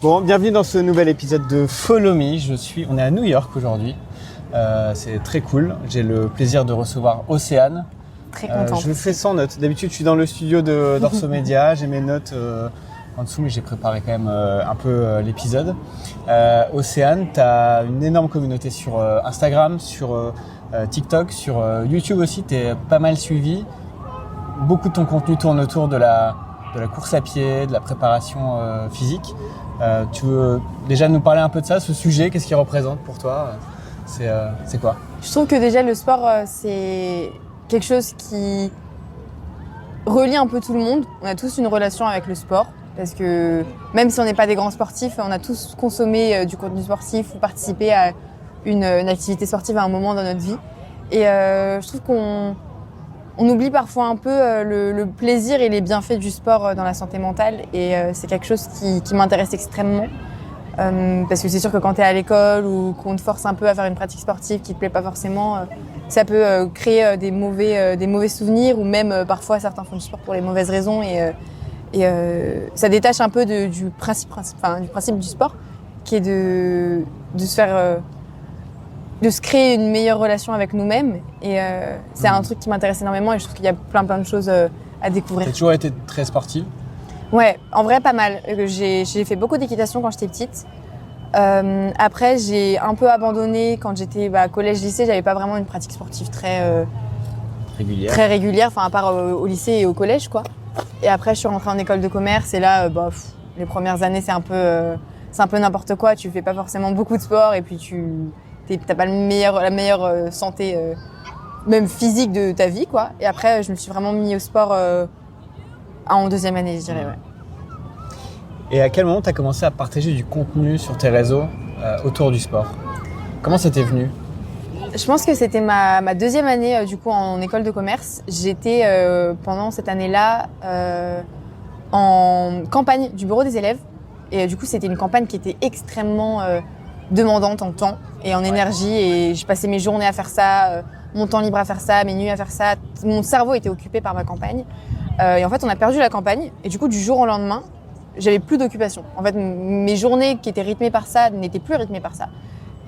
Bon, bienvenue dans ce nouvel épisode de Follow Me. On est à New York aujourd'hui. C'est très cool. J'ai le plaisir de recevoir Océane. Très contente. Je le fais sans notes. D'habitude, je suis dans le studio d'Orso Media. J'ai mes notes en dessous, mais j'ai préparé quand même un peu l'épisode. Océane, tu as une énorme communauté sur Instagram, sur TikTok, sur YouTube aussi. Tu es pas mal suivi. Beaucoup de ton contenu tourne autour de la course à pied, de la préparation physique. Tu veux déjà nous parler un peu de ça, ce sujet, qu'est-ce qu'il représente pour toi? C'est quoi? Je trouve que déjà le sport, c'est quelque chose qui relie un peu tout le monde. On a tous une relation avec le sport parce que même si on n'est pas des grands sportifs, on a tous consommé du contenu sportif ou participé à une activité sportive à un moment dans notre vie. Et je trouve qu'on oublie parfois un peu le plaisir et les bienfaits du sport dans la santé mentale et c'est quelque chose qui m'intéresse extrêmement parce que c'est sûr que quand tu es à l'école ou qu'on te force un peu à faire une pratique sportive qui te plaît pas forcément, ça peut créer des mauvais souvenirs ou même parfois certains font du sport pour les mauvaises raisons et ça détache un peu du principe du sport qui est de se faire de se créer une meilleure relation avec nous-mêmes et c'est un truc qui m'intéresse énormément et je trouve qu'il y a plein de choses à découvrir. Tu as toujours été très sportive? Ouais, en vrai pas mal. J'ai fait beaucoup d'équitation quand j'étais petite. Après j'ai un peu abandonné quand j'étais collège-lycée, j'avais pas vraiment une pratique sportive très régulière, enfin à part au lycée et au collège quoi. Et après je suis rentrée en école de commerce et là les premières années c'est un peu n'importe quoi, tu fais pas forcément beaucoup de sport et puis t'as pas la meilleure santé, même physique de ta vie, quoi. Et après, je me suis vraiment mis au sport en deuxième année, je dirais, ouais. Et à quel moment tu as commencé à partager du contenu sur tes réseaux autour du sport? Comment ça t'est venu? Je pense que c'était ma deuxième année, du coup, en école de commerce. J'étais, pendant cette année-là, en campagne du bureau des élèves. Et du coup, c'était une campagne qui était extrêmement demandante en temps et en énergie et je passais mes journées à faire ça, mon temps libre à faire ça, mes nuits à faire ça. Mon cerveau était occupé par ma campagne et en fait on a perdu la campagne et du coup du jour au lendemain j'avais plus d'occupation. En fait mes journées qui étaient rythmées par ça n'étaient plus rythmées par ça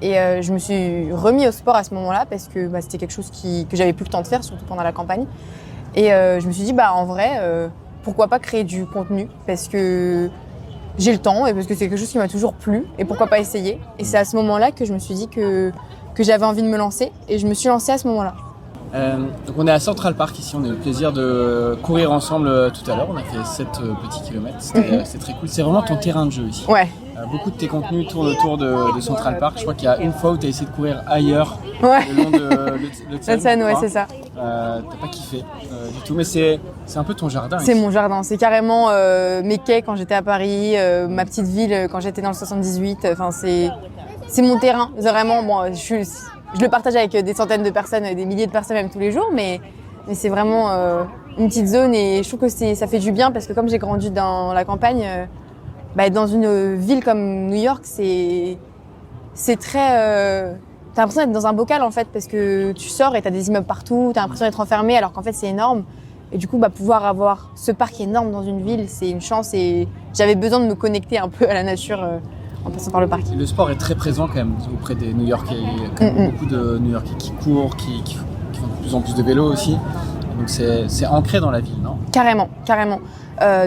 et je me suis remis au sport à ce moment-là parce que c'était quelque chose que j'avais plus le temps de faire surtout pendant la campagne et je me suis dit en vrai pourquoi pas créer du contenu parce que j'ai le temps et parce que c'est quelque chose qui m'a toujours plu et pourquoi pas essayer. Et c'est à ce moment-là que je me suis dit que j'avais envie de me lancer et je me suis lancée à ce moment-là. Donc on est à Central Park ici, on a eu le plaisir de courir ensemble tout à l'heure, on a fait 7 petits kilomètres, c'était très cool. C'est vraiment ton terrain de jeu ici. Ouais. Beaucoup de tes contenus tournent autour de Central Park. Je crois qu'il y a une fois où tu as essayé de courir ailleurs, ouais. le long de Hudson, ouais, c'est ça. T'as pas kiffé du tout, mais c'est un peu ton jardin. C'est ici. mon jardin, c'est carrément mes quais quand j'étais à Paris, ma petite ville quand j'étais dans le 78. Enfin, c'est mon terrain, vraiment. Bon, je le partage avec des centaines de personnes, des milliers de personnes même tous les jours, mais c'est vraiment une petite zone et je trouve que ça fait du bien parce que comme j'ai grandi dans la campagne, dans une ville comme New York, c'est très... T'as l'impression d'être dans un bocal en fait parce que tu sors et t'as des immeubles partout, t'as l'impression d'être enfermé alors qu'en fait c'est énorme. Et du coup, pouvoir avoir ce parc énorme dans une ville, c'est une chance et j'avais besoin de me connecter un peu à la nature en passant par le parc. Le sport est très présent quand même auprès des New-Yorkais. Il y a quand même beaucoup de New-Yorkais qui courent, qui font de plus en plus de vélo aussi. Donc c'est ancré dans la ville, non? Carrément.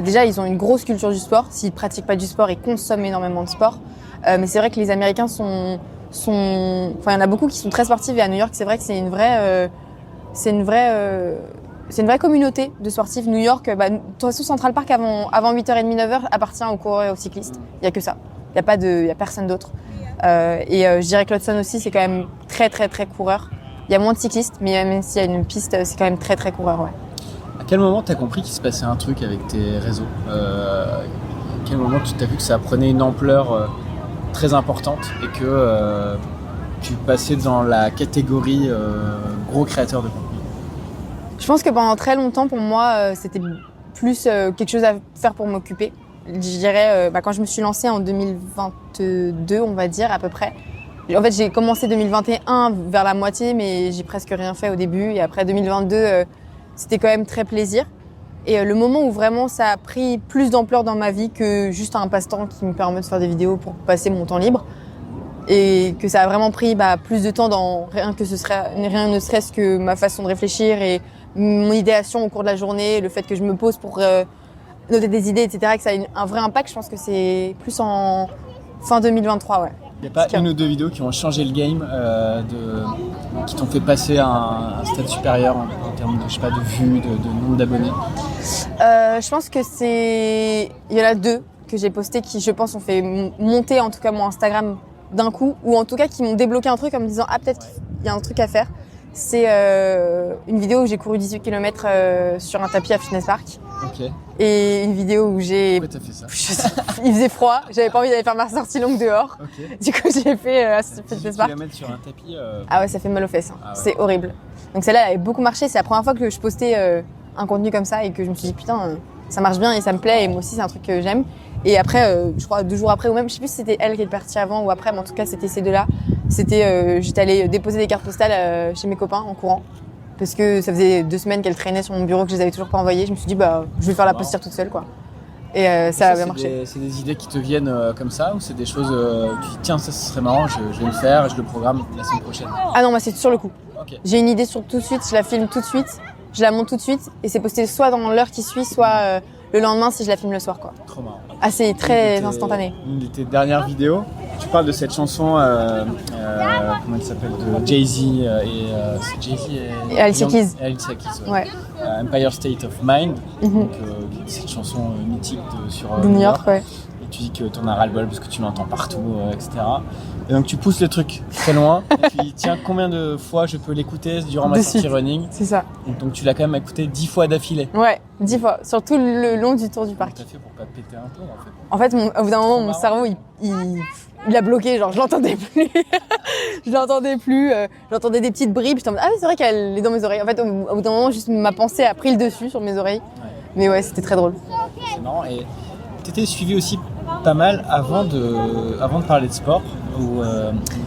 Déjà, ils ont une grosse culture du sport. S'ils ne pratiquent pas du sport, ils consomment énormément de sport. Mais c'est vrai que les Américains il y en a beaucoup qui sont très sportifs et à New York, c'est vrai que c'est une vraie communauté de sportifs. New York, de toute façon, Central Park avant 8h30, 9h appartient aux coureurs et aux cyclistes. Il n'y a que ça. Il n'y a personne d'autre. Je dirais que l'Hudson aussi, c'est quand même très, très, très coureur. Il y a moins de cyclistes, mais même s'il y a une piste, c'est quand même très, très coureur, ouais. À quel moment tu as compris qu'il se passait un truc avec tes réseaux? À quel moment tu t'as vu que ça prenait une ampleur très importante et que tu passais dans la catégorie gros créateur de contenu? Je pense que pendant très longtemps, pour moi, c'était plus quelque chose à faire pour m'occuper. Je dirais, quand je me suis lancée en 2022, on va dire, à peu près. En fait, j'ai commencé 2021 vers la moitié, mais j'ai presque rien fait au début. Et après 2022, c'était quand même très plaisir. Et le moment où vraiment ça a pris plus d'ampleur dans ma vie que juste un passe-temps qui me permet de faire des vidéos pour passer mon temps libre, et que ça a vraiment pris plus de temps dans rien ne serait-ce que ma façon de réfléchir et mon idéation au cours de la journée, le fait que je me pose pour noter des idées, etc., que ça a un vrai impact, je pense que c'est plus en fin 2023, ouais. Il n'y a pas une ou deux vidéos qui ont changé le game, qui t'ont fait passer à un stade supérieur en termes de, je sais pas, de vues, de nombre d'abonnés? Je pense que il y en a 2 que j'ai postées qui, je pense, ont fait monter en tout cas mon Instagram d'un coup, ou en tout cas qui m'ont débloqué un truc en me disant ah, peut-être qu'il y a un truc à faire. C'est une vidéo où j'ai couru 18 km sur un tapis à Fitness Park. Ok. Et une vidéo où j'ai... Pourquoi t'as fait ça? Il faisait froid, j'avais pas envie d'aller faire ma sortie longue dehors. Ok. Du coup, j'ai fait Fitness Park. Tu la mettre sur un tapis. Ah ouais, ça fait mal aux fesses. Hein. Ah ouais. C'est horrible. Donc celle-là, elle avait beaucoup marché. C'est la première fois que je postais un contenu comme ça et que je me suis dit putain, ça marche bien et ça me plaît et moi aussi c'est un truc que j'aime. Et après, je crois 2 jours après ou même, je sais plus si c'était elle qui est partie avant ou après, mais en tout cas c'était ces 2-là. C'était, j'étais allée déposer des cartes postales chez mes copains en courant. Parce que ça faisait 2 semaines qu'elles traînaient sur mon bureau que je les avais toujours pas envoyées. Je me suis dit je vais faire la postière toute seule quoi. Et ça a bien marché. C'est des idées qui te viennent comme ça ou c'est des choses où tu dis tiens ça ce serait marrant, je vais le faire, je le programme la semaine prochaine? Ah non, moi c'est sur le coup. Okay. J'ai une idée sur tout de suite, je la filme tout de suite, je la monte tout de suite et c'est posté soit dans l'heure qui suit, soit le lendemain si je la filme le soir quoi. Trop marrant. Ah c'est très instantané. Une de tes dernières vidéos, tu parles de cette chanson, comment elle s'appelle, de Jay-Z c'est Jay-Z et Alicia Keys. Alicia Keys, ouais. Empire State of Mind, donc, cette chanson mythique sur de New York, ouais. Et tu dis que t'en as ras-le-bol parce que tu l'entends partout, etc. Et donc tu pousses le truc très loin et tu dis tiens combien de fois je peux l'écouter durant ma sortie running. C'est ça. Donc tu l'as quand même écouté 10 fois d'affilée. Ouais, 10 fois, sur tout le long du tour du parc. Comment t'as fait pour pas te péter un plomb en fait? En fait, au bout d'un moment, mon cerveau, il a bloqué, genre je l'entendais plus. Je l'entendais plus, j'entendais des petites bribes, j'étais en mode ah oui c'est vrai qu'elle est dans mes oreilles. En fait, au bout d'un moment, juste ma pensée a pris le dessus sur mes oreilles. Ouais. Mais ouais, c'était très drôle. C'est marrant. Et t'étais suivi aussi pas mal avant de parler de sport, ou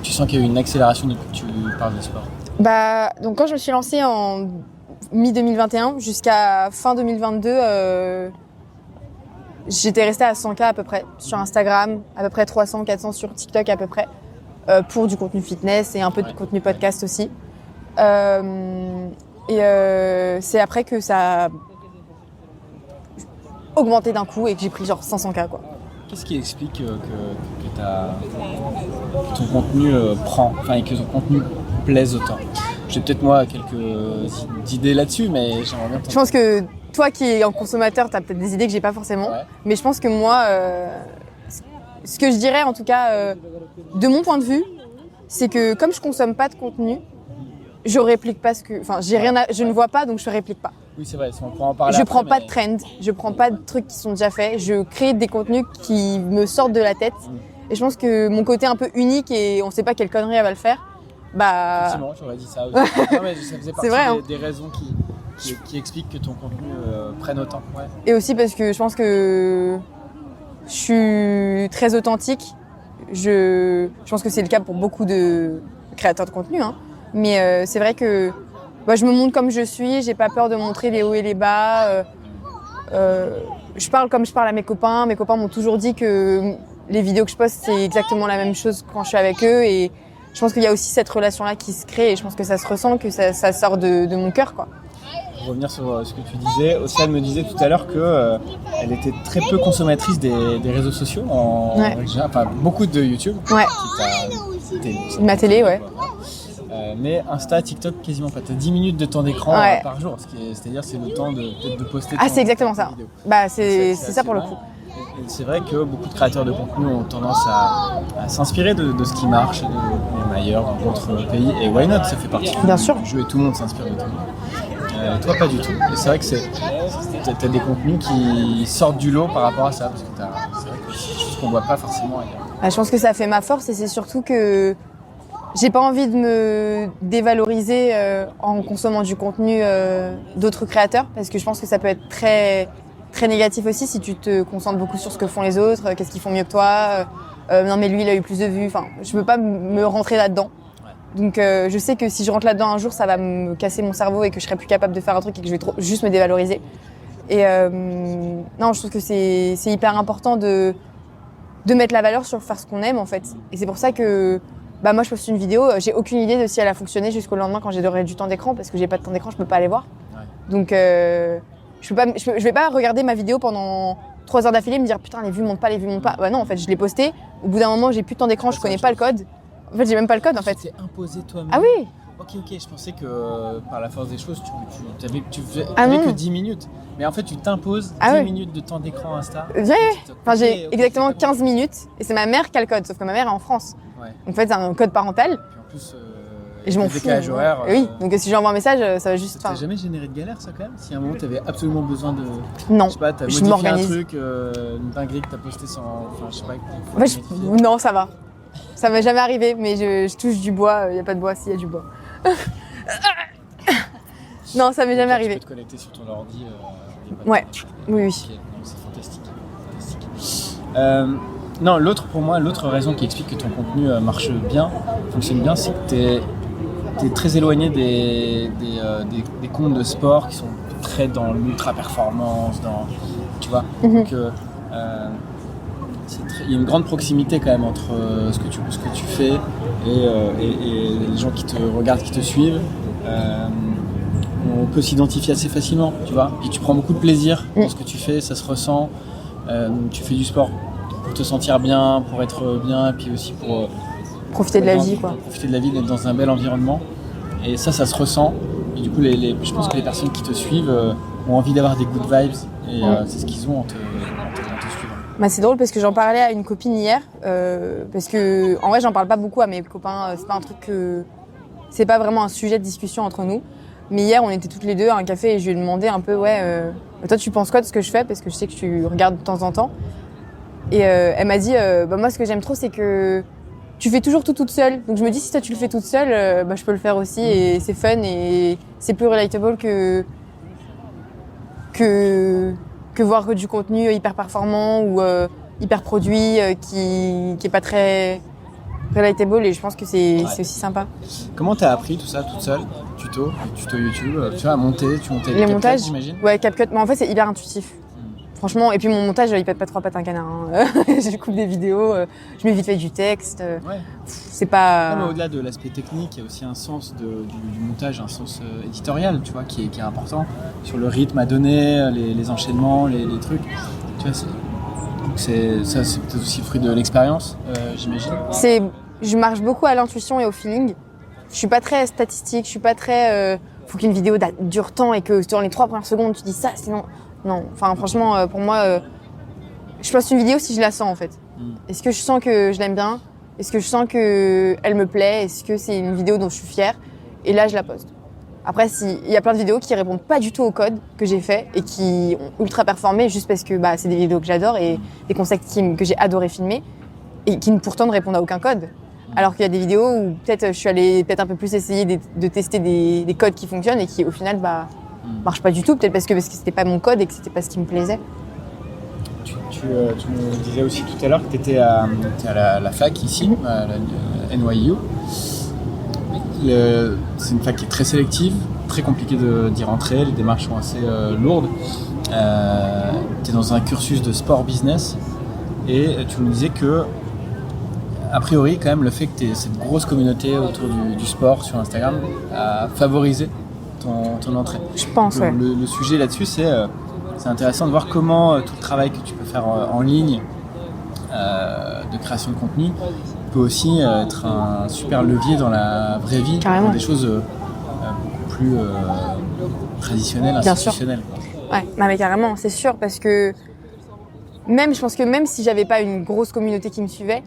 tu sens qu'il y a eu une accélération depuis que tu parles de sport? Donc quand je me suis lancée en mi-2021 jusqu'à fin 2022, j'étais restée à 100K à peu près sur Instagram, à peu près 300, 400 sur TikTok à peu près, pour du contenu fitness et un peu de contenu podcast aussi. C'est après que ça a augmenté d'un coup et que j'ai pris genre 500K quoi. Qu'est-ce qui explique que ton contenu prend, et que ton contenu plaise autant? J'ai peut-être moi quelques idées là-dessus, mais j'aimerais bien. Je pense que toi qui es un consommateur, tu as peut-être des idées que j'ai pas forcément, ouais. Mais je pense que moi, ce que je dirais en tout cas, de mon point de vue, c'est que comme je consomme pas de contenu, je réplique pas je ne vois pas donc je réplique pas. Oui, c'est vrai, on pourra en parler. Je prends pas de trend, je prends pas de trucs qui sont déjà faits, je crée des contenus qui me sortent de la tête. Et je pense que mon côté un peu unique et on sait pas quelle connerie elle va le faire, Effectivement, j'aurais dit ça aussi. Non, mais ça faisait partie vrai, des raisons qui expliquent que ton contenu prenne autant. Ouais. Et aussi parce que je pense que je suis très authentique. Je pense que c'est le cas pour beaucoup de créateurs de contenu, hein. Mais c'est vrai que je me montre comme je suis, j'ai pas peur de montrer les hauts et les bas. Je parle comme je parle à mes copains. Mes copains m'ont toujours dit que les vidéos que je poste, c'est exactement la même chose quand je suis avec eux. Et je pense qu'il y a aussi cette relation-là qui se crée. Et je pense que ça se ressent, que ça sort de mon cœur, quoi. Pour revenir sur ce que tu disais, Océane me disait tout à l'heure qu'elle était très peu consommatrice des réseaux sociaux. Beaucoup de YouTube. Ouais. Ma télé, ouais. Mais Insta, TikTok, quasiment pas. Tu as 10 minutes de temps d'écran par jour, c'est-à-dire c'est le temps de poster. Ah, c'est exactement ça. C'est ça pour le coup. Et c'est vrai que beaucoup de créateurs de contenu ont tendance à s'inspirer de ce qui marche, même ailleurs, dans d'autres pays. Et why not, ça fait partie du jeu et tout le monde s'inspire de tout le monde. Toi, pas du tout. Et c'est vrai que tu as des contenus qui sortent du lot par rapport à ça, parce que c'est vrai que c'est des choses qu'on voit pas forcément ailleurs. Je pense que ça fait ma force et c'est surtout que j'ai pas envie de me dévaloriser en consommant du contenu d'autres créateurs, parce que je pense que ça peut être très, très négatif aussi si tu te concentres beaucoup sur ce que font les autres, qu'est-ce qu'ils font mieux que toi, non mais lui il a eu plus de vues, je veux pas me rentrer là-dedans. Donc je sais que si je rentre là-dedans un jour, ça va me casser mon cerveau et que je serai plus capable de faire un truc et que je vais juste me dévaloriser. Et non, je trouve que c'est hyper important de mettre la valeur sur faire ce qu'on aime en fait. Et c'est pour ça que moi je poste une vidéo, j'ai aucune idée de si elle a fonctionné jusqu'au lendemain quand j'aurai du temps d'écran, parce que j'ai pas de temps d'écran, je peux pas aller voir. Ouais. Donc je vais pas regarder ma vidéo pendant 3 heures d'affilée et me dire putain les vues montent pas. Bah non, en fait je l'ai postée, au bout d'un moment j'ai plus de temps d'écran, je connais pas le code. En fait j'ai même pas le code en fait. Tu t'es imposé toi-même. Ah oui. Ok, je pensais que par la force des choses, tu faisais que 10 minutes. Mais en fait, tu t'imposes 10 minutes de temps d'écran Insta. Oui. Enfin, j'ai exactement 15 minutes et c'est ma mère qui a le code, sauf que ma mère est en France. Ouais. Donc en fait, c'est un code parental. Et puis en plus, et je m'en fous. Décalage horaire. Oui, donc si j'envoie un message, ça va juste. Ça t'a jamais généré de galère, ça quand même? Si à un moment, t'avais absolument besoin de. Non. Je sais pas, t'as modifié un truc, une dinguerie que t'as posté sans. Enfin, je sais pas. Non, ça va. Ça m'est jamais arrivé, mais je touche du bois. Il y a pas de bois, s'il y a du bois. Non, ça m'est jamais arrivé. Tu peux te connecter sur ton ordi. Oui. Okay, c'est fantastique. Non, l'autre raison qui explique que ton contenu fonctionne bien, c'est que t'es très éloigné des comptes de sport qui sont très dans l'ultra-performance, tu vois. Donc, il y a une grande proximité quand même entre ce que tu fais et les gens qui te regardent, qui te suivent. On peut s'identifier assez facilement, tu vois. Puis tu prends beaucoup de plaisir dans ce que tu fais, ça se ressent. Tu fais du sport pour te sentir bien, pour être bien, et puis aussi pour profiter de la vie, quoi. Profiter de la vie, d'être dans un bel environnement. Et ça se ressent. Et du coup, je pense que les personnes qui te suivent ont envie d'avoir des good vibes. Et c'est ce qu'ils ont en te suivant. C'est drôle parce que j'en parlais à une copine hier. Parce que, en vrai, j'en parle pas beaucoup à mes copains. C'est pas un truc c'est pas vraiment un sujet de discussion entre nous. Mais hier, on était toutes les deux à un café et je lui ai demandé un peu, toi, tu penses quoi de ce que je fais? Parce que je sais que tu regardes de temps en temps. Et elle m'a dit, moi, ce que j'aime trop, c'est que tu fais toujours tout toute seule. Donc je me dis, si toi, tu le fais toute seule, je peux le faire aussi. Et c'est fun et c'est plus relatable que voir du contenu hyper performant ou hyper produit qui est pas très relatable, et je pense que c'est aussi sympa. Comment t'as appris tout ça toute seule? Tuto YouTube, tu vois, tu montais les montages, j'imagine. Ouais, CapCut, mais en fait c'est hyper intuitif. Franchement, et puis mon montage, il pète pas 3 pattes un canard. Je coupe des vidéos, je mets vite fait du texte. C'est pas. Non, mais au-delà de l'aspect technique, il y a aussi un sens du montage, un sens éditorial, tu vois, qui est important sur le rythme à donner, les enchaînements, les trucs. Tu vois, c'est peut-être aussi le fruit de l'expérience, j'imagine. Je marche beaucoup à l'intuition et au feeling. Je suis pas très statistique, je suis pas très. Faut qu'une vidéo dure tant et que dans les 3 premières secondes tu dis ça, sinon. Non, enfin franchement, pour moi, je poste une vidéo si je la sens en fait. Est-ce que je sens que je l'aime bien? Est-ce que je sens qu'elle me plaît? Est-ce que c'est une vidéo dont je suis fière? Et là, je la poste. Après, il y a plein de vidéos qui répondent pas du tout au code que j'ai fait et qui ont ultra performé juste parce que c'est des vidéos que j'adore et des concepts que j'ai adoré filmer et qui pourtant ne répondent à aucun code. Alors qu'il y a des vidéos où peut-être je suis allée un peu plus essayer de tester des codes qui fonctionnent et qui au final marchent pas du tout, peut-être parce que c'était pas mon code et que c'était pas ce qui me plaisait. Tu me disais aussi tout à l'heure que tu étais à la fac ici, à la NYU. C'est une fac qui est très sélective, très compliqué d'y rentrer, les démarches sont assez lourdes. Tu es dans un cursus de sport business et tu me disais que, a priori, quand même, le fait que tu aies cette grosse communauté autour du sport sur Instagram a favorisé ton entrée. Je pense, ouais. Le sujet là-dessus, c'est intéressant de voir comment tout le travail que tu peux faire en ligne de création de contenu peut aussi être un super levier dans la vraie vie, pour des choses beaucoup plus traditionnelles, institutionnelles. Ouais, mais carrément, c'est sûr, parce que je pense que même si j'avais pas une grosse communauté qui me suivait,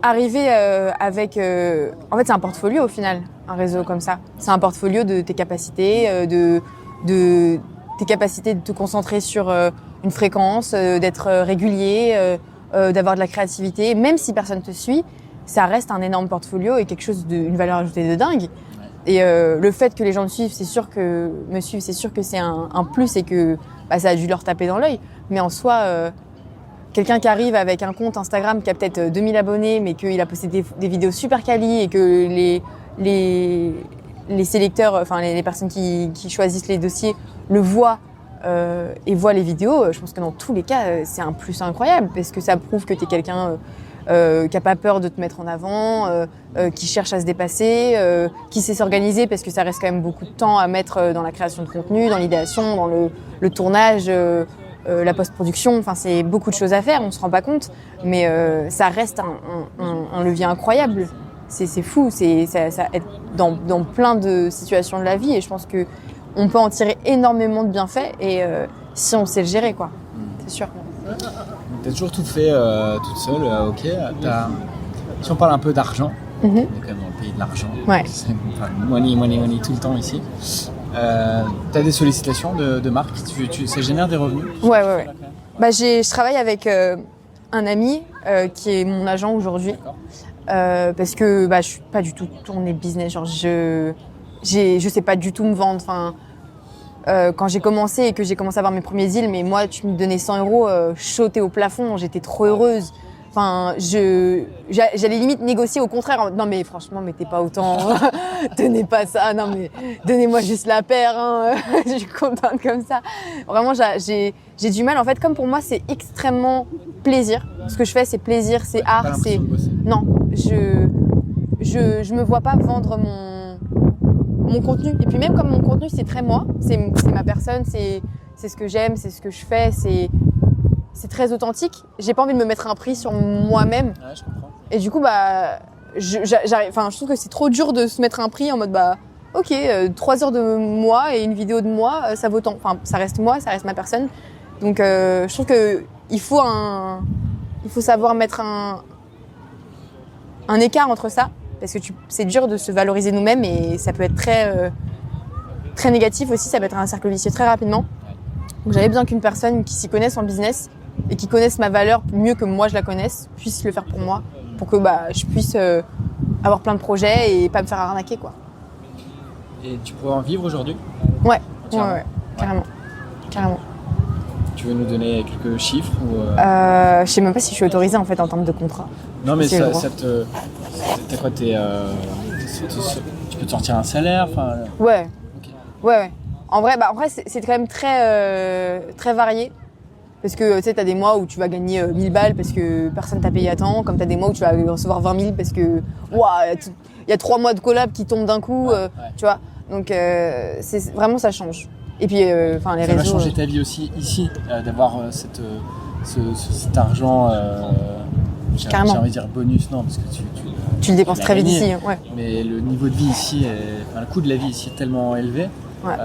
arriver avec... en fait, c'est un portfolio au final, un réseau comme ça. C'est un portfolio de tes capacités, de tes capacités de te concentrer sur une fréquence, d'être régulier, d'avoir de la créativité. Même si personne te suit, ça reste un énorme portfolio et quelque chose une valeur ajoutée de dingue. Et le fait que les gens me suivent, c'est sûr que c'est un plus et que ça a dû leur taper dans l'œil. Mais en soi, quelqu'un qui arrive avec un compte Instagram qui a peut-être 2000 abonnés, mais qu'il a posté des vidéos super quali et que les sélecteurs, enfin les personnes qui choisissent les dossiers le voient et voient les vidéos, je pense que dans tous les cas, c'est un plus incroyable parce que ça prouve que tu es quelqu'un qui n'a pas peur de te mettre en avant, qui cherche à se dépasser, qui sait s'organiser parce que ça reste quand même beaucoup de temps à mettre dans la création de contenu, dans l'idéation, dans le tournage, la post-production. Enfin, c'est beaucoup de choses à faire, on ne se rend pas compte, mais ça reste un levier incroyable. C'est fou, ça aide dans plein de situations de la vie et je pense qu'on peut en tirer énormément de bienfaits et si on sait le gérer, quoi. C'est sûr. Tu as toujours tout fait toute seule, ok. Si on parle un peu d'argent, on est quand même dans le pays de l'argent. Ouais. Enfin, money tout le temps ici. Tu as des sollicitations de marques, ça génère des revenus? Ouais. Bah, je travaille avec un ami qui est mon agent aujourd'hui. Parce que je suis pas du tout tournée business, genre je sais pas du tout me vendre. Enfin, quand j'ai commencé et que j'ai commencé à avoir mes premiers deals, mais moi tu me donnais 100 €, je sautais au plafond, j'étais trop heureuse. Enfin, j'allais limite négocier au contraire. Non mais franchement, mettez pas autant, donnez pas ça. Non mais donnez-moi juste la paire. Hein. Je suis contente comme ça. Vraiment, j'ai du mal. En fait, comme pour moi, c'est extrêmement plaisir. Ce que je fais, c'est plaisir, c'est art, c'est non. Je me vois pas vendre mon contenu. Et puis même comme mon contenu, c'est très moi, c'est ma personne, c'est ce que j'aime, c'est ce que je fais, c'est très authentique. J'ai pas envie de me mettre un prix sur moi-même. Ouais, je comprends. Et du coup, je trouve que c'est trop dur de se mettre un prix en mode ok, 3 heures de moi et une vidéo de moi, ça vaut tant. Enfin, ça reste moi, ça reste ma personne. Donc, je trouve que il faut savoir mettre un écart entre ça, parce que c'est dur de se valoriser nous-mêmes et ça peut être très, très négatif aussi. Ça peut être un cercle vicieux très rapidement. Donc, j'avais besoin qu'une personne qui s'y connaisse en business et qui connaisse ma valeur mieux que moi je la connaisse puisse le faire pour moi, pour que je puisse avoir plein de projets et pas me faire arnaquer, quoi. Et tu pourrais en vivre aujourd'hui? Ouais, carrément. Tu veux nous donner quelques chiffres ou Je sais même pas si je suis autorisée en fait en termes de contrat. Non mais t'as quoi, tu peux te sortir un salaire, enfin. Ouais. Okay. Ouais. En vrai, c'est quand même très très varié. Parce que tu sais, t'as des mois où tu vas gagner 1000 balles parce que personne t'a payé à temps, comme t'as des mois où tu vas recevoir 20 000 parce que il y a 3 mois de collab qui tombent d'un coup, tu vois. Donc c'est vraiment, ça change. Et puis les réseaux. Ça va changer ta vie aussi ici, d'avoir cet argent. J'ai envie de dire bonus, non, parce que tu le dépenses très vite ici, ouais. Mais le niveau de vie ici, le coût de la vie ici est tellement élevé. Ouais.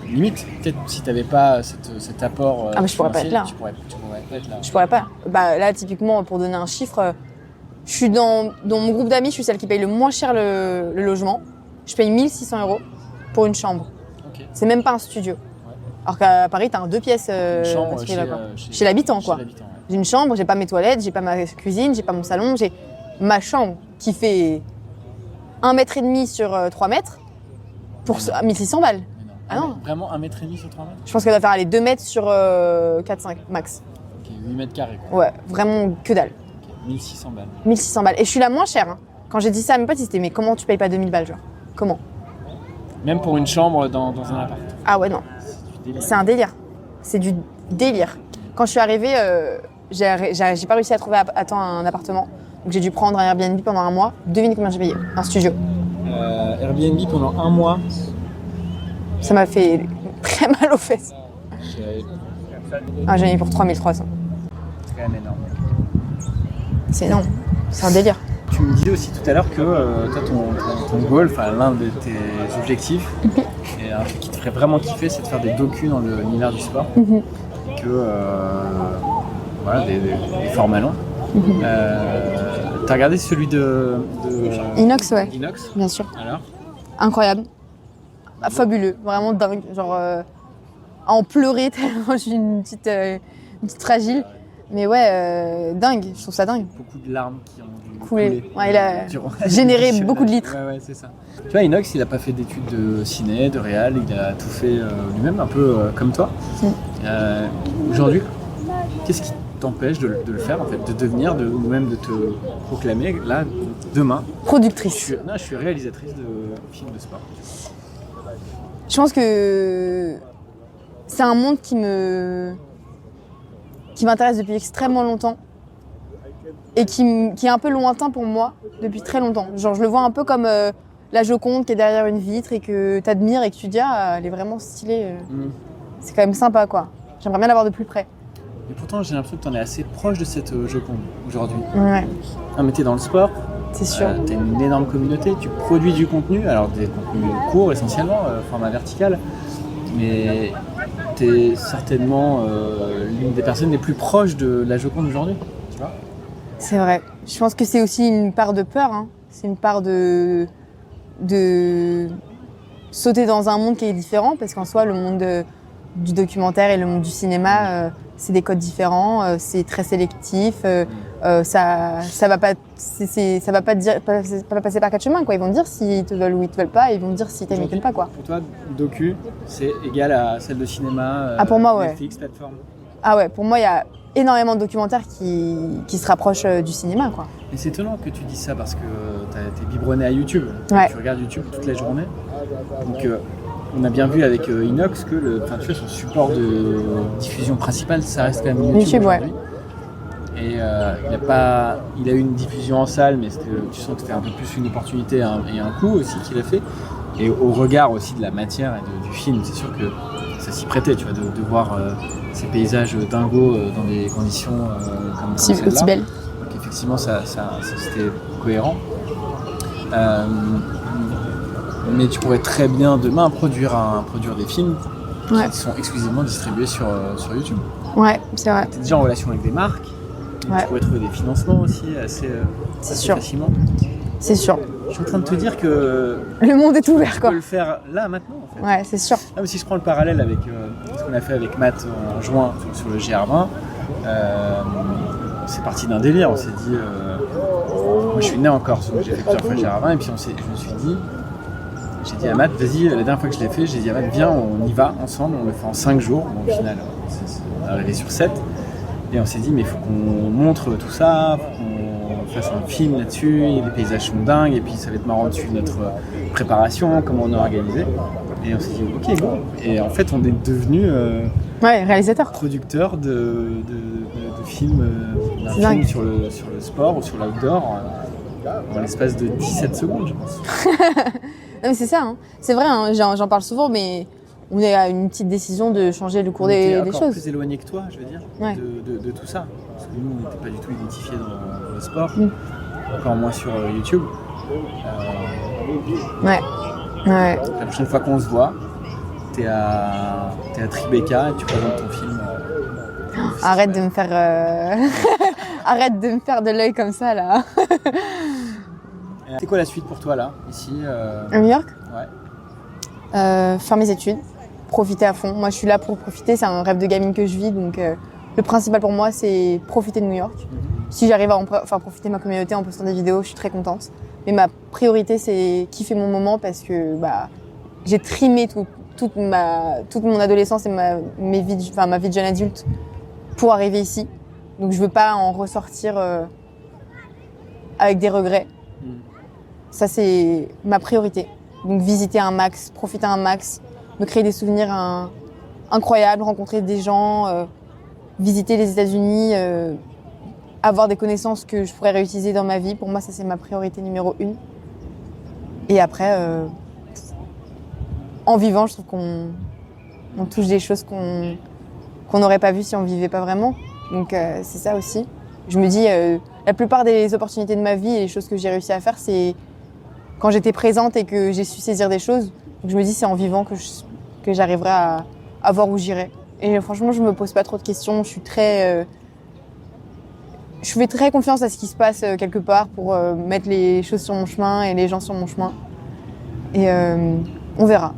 Limite, peut-être si tu n'avais pas cet apport. Mais je pourrais pas être là. Tu pourrais pas être là. Je pourrais pas. Là, typiquement, pour donner un chiffre, je suis dans mon groupe d'amis, je suis celle qui paye le moins cher le logement. Je paye 1 600 € pour une chambre. Okay. C'est même pas un studio. Ouais. Alors qu'à Paris, tu as 2 pièces chez l'habitant, quoi. J'ai une chambre, j'ai pas mes toilettes, j'ai pas ma cuisine, j'ai pas mon salon, j'ai ma chambre qui fait 1,5 m sur 3 mètres pour 1 600 balles. Ah non. Vraiment 1,5 m sur 3 mètres? Je pense qu'elle doit faire 2 mètres sur 4-5 max. Ok, 8 mètres carrés, quoi. Ouais, vraiment que dalle. Okay. 1 600 balles. 1 600 balles. Et je suis la moins chère. Hein. Quand j'ai dit ça à mes potes, ils étaient mais comment tu payes pas 2000 balles, genre? Comment? Même pour une chambre dans un appart? Ah ouais, non. C'est un délire. C'est du délire. Quand je suis arrivée, j'ai pas réussi à trouver à temps un appartement. Donc j'ai dû prendre un Airbnb pendant 1 mois. Devinez combien j'ai payé? Un studio. Airbnb pendant 1 mois? Ça m'a fait très mal aux fesses. J'en ai eu pour 3300. C'est quand même énorme. C'est énorme. C'est un délire. Tu me disais aussi tout à l'heure que toi, ton goal, l'un de tes objectifs, et un truc qui te ferait vraiment kiffer, c'est de faire des docus dans l'univers du sport. Que des formats longs. T'as regardé celui de Inox, ouais. Inox, bien sûr. Alors? Incroyable. Fabuleux, vraiment dingue. Genre à en pleurer tellement je suis une petite fragile. Mais ouais, dingue, je trouve ça dingue. Beaucoup de larmes qui ont dû couler. Ouais, il a généré beaucoup de litres. Ouais, c'est ça. Tu vois, Inox, il n'a pas fait d'études de ciné, de réal, il a tout fait lui-même, un peu comme toi. Aujourd'hui, qu'est-ce qui t'empêche de le faire, en fait, de devenir, ou même de te proclamer, là, demain, productrice? Je suis réalisatrice de films de sport. Je pense que c'est un monde qui m'intéresse depuis extrêmement longtemps et qui est un peu lointain pour moi depuis très longtemps. Genre, je le vois un peu comme la Joconde qui est derrière une vitre et que t'admires et que tu dis elle est vraiment stylée. C'est quand même sympa, quoi. J'aimerais bien l'avoir de plus près. Et pourtant, j'ai l'impression que t'en es assez proche de cette Joconde aujourd'hui. Ouais, Ah, mais t'es dans le sport, c'est sûr. t'as une énorme communauté, tu produis du contenu, alors des contenus courts essentiellement, format vertical, mais t'es certainement l'une des personnes les plus proches de la Joconde aujourd'hui, tu vois. C'est vrai. Je pense que c'est aussi une part de peur, hein. C'est une part de sauter dans un monde qui est différent, parce qu'en soi, le monde du documentaire et le monde du cinéma, c'est des codes différents, c'est très sélectif, ça va pas passer par quatre chemins, quoi. Ils vont te dire s'ils te veulent ou ils te veulent pas, et ils vont te dire si t'aimes ou t'aimes pas, quoi. Pour toi, docu, c'est égal à celle de cinéma, pour moi, ouais. Netflix, plateforme. Ah ouais, pour moi, il y a énormément de documentaires qui se rapprochent du cinéma, quoi. Et c'est étonnant que tu dises ça parce que t'es biberonné à YouTube. Ouais. Tu regardes YouTube toute la journée. Donc on a bien vu avec Inox que tu vois, son support de diffusion principal, ça reste quand même YouTube ouais. aujourd'hui. Et il a eu une diffusion en salle, mais tu sens que c'était un peu plus une opportunité et un coup aussi qu'il a fait. Et au regard aussi de la matière et du film, c'est sûr que ça s'y prêtait, tu vois, de voir ces paysages dingos dans des conditions comme celle-là. Aussi belle. Donc effectivement, ça c'était cohérent. Mais tu pourrais très bien demain produire des films qui sont exclusivement distribués sur YouTube. Ouais, c'est vrai. Tu es déjà en relation avec des marques. Ouais. Tu pourrais trouver des financements aussi assez facilement. C'est sûr. Je suis en train de te dire que le monde est ouvert, tu quoi. peux le faire là, maintenant, en fait. Ouais, c'est sûr. Ah, mais si je prends le parallèle avec ce qu'on a fait avec Matt en juin sur le GR20, c'est parti d'un délire. On s'est dit, moi je suis né en Corse, donc j'ai fait plusieurs fois le GR20, et puis je me suis dit, j'ai dit à Matt, vas-y, la dernière fois que je l'ai fait, j'ai dit à Matt, viens, on y va ensemble, on le fait en 5 jours. Bon, au final, on est arrivé sur 7. Et on s'est dit, mais il faut qu'on montre tout ça, il faut qu'on fasse un film là-dessus, les paysages sont dingues, et puis ça va être marrant de suivre notre préparation, comment on a organisé. Et on s'est dit, ok, bon. Et en fait, on est devenu réalisateur. producteur de films, d'un film sur le sport ou sur l'outdoor, en l'espace de 17 secondes, je pense. Non, mais c'est ça, hein. C'est vrai, hein, j'en parle souvent, mais on est à une petite décision de changer le cours des choses. On est plus éloigné que toi, je veux dire, ouais. de tout ça. Parce que nous, on n'était pas du tout identifiés dans le sport, encore moins sur YouTube. Ouais. La prochaine fois qu'on se voit, t'es à Tribeca et tu présentes ton film. Arrête de me faire arrête de me faire de l'œil comme ça, là. C'est quoi la suite pour toi, là, ici À New York ? Ouais. Faire mes études, profiter à fond. Moi, je suis là pour profiter, c'est un rêve de gamine que je vis, donc le principal pour moi, c'est profiter de New York. Si j'arrive à en faire profiter ma communauté en postant des vidéos, je suis très contente. Mais ma priorité, c'est kiffer mon moment parce que j'ai trimé toute mon adolescence et ma vie de jeune adulte pour arriver ici. Donc je veux pas en ressortir avec des regrets. Ça, c'est ma priorité. Donc visiter un max, profiter un max, me créer des souvenirs incroyables, rencontrer des gens, visiter les États-Unis, avoir des connaissances que je pourrais réutiliser dans ma vie. Pour moi, ça, c'est ma priorité numéro 1. Et après, en vivant, je trouve qu'on touche des choses qu'on n'aurait pas vues si on vivait pas vraiment. Donc c'est ça aussi. Je me dis, la plupart des opportunités de ma vie et les choses que j'ai réussi à faire, c'est quand j'étais présente et que j'ai su saisir des choses. Donc je me dis, c'est en vivant que j'arriverai à voir où j'irai. Et franchement, je me pose pas trop de questions. Je fais très confiance à ce qui se passe quelque part pour mettre les choses sur mon chemin et les gens sur mon chemin. Et on verra.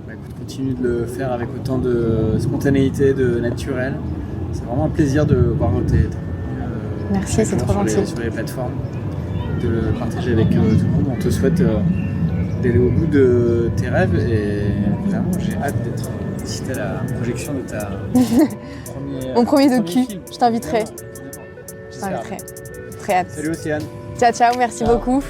Écoute, continue de le faire avec autant de spontanéité, de naturel. C'est vraiment un plaisir de voir tes merci, c'est trop gentil. Sur les plateformes, de le partager avec tout le monde. On te souhaite d'aller au bout de tes rêves et vraiment j'ai hâte d'être assisté à la projection de ta mon premier docu. film. Je t'inviterai. Très hâte. Salut Océane. Ciao, merci beaucoup.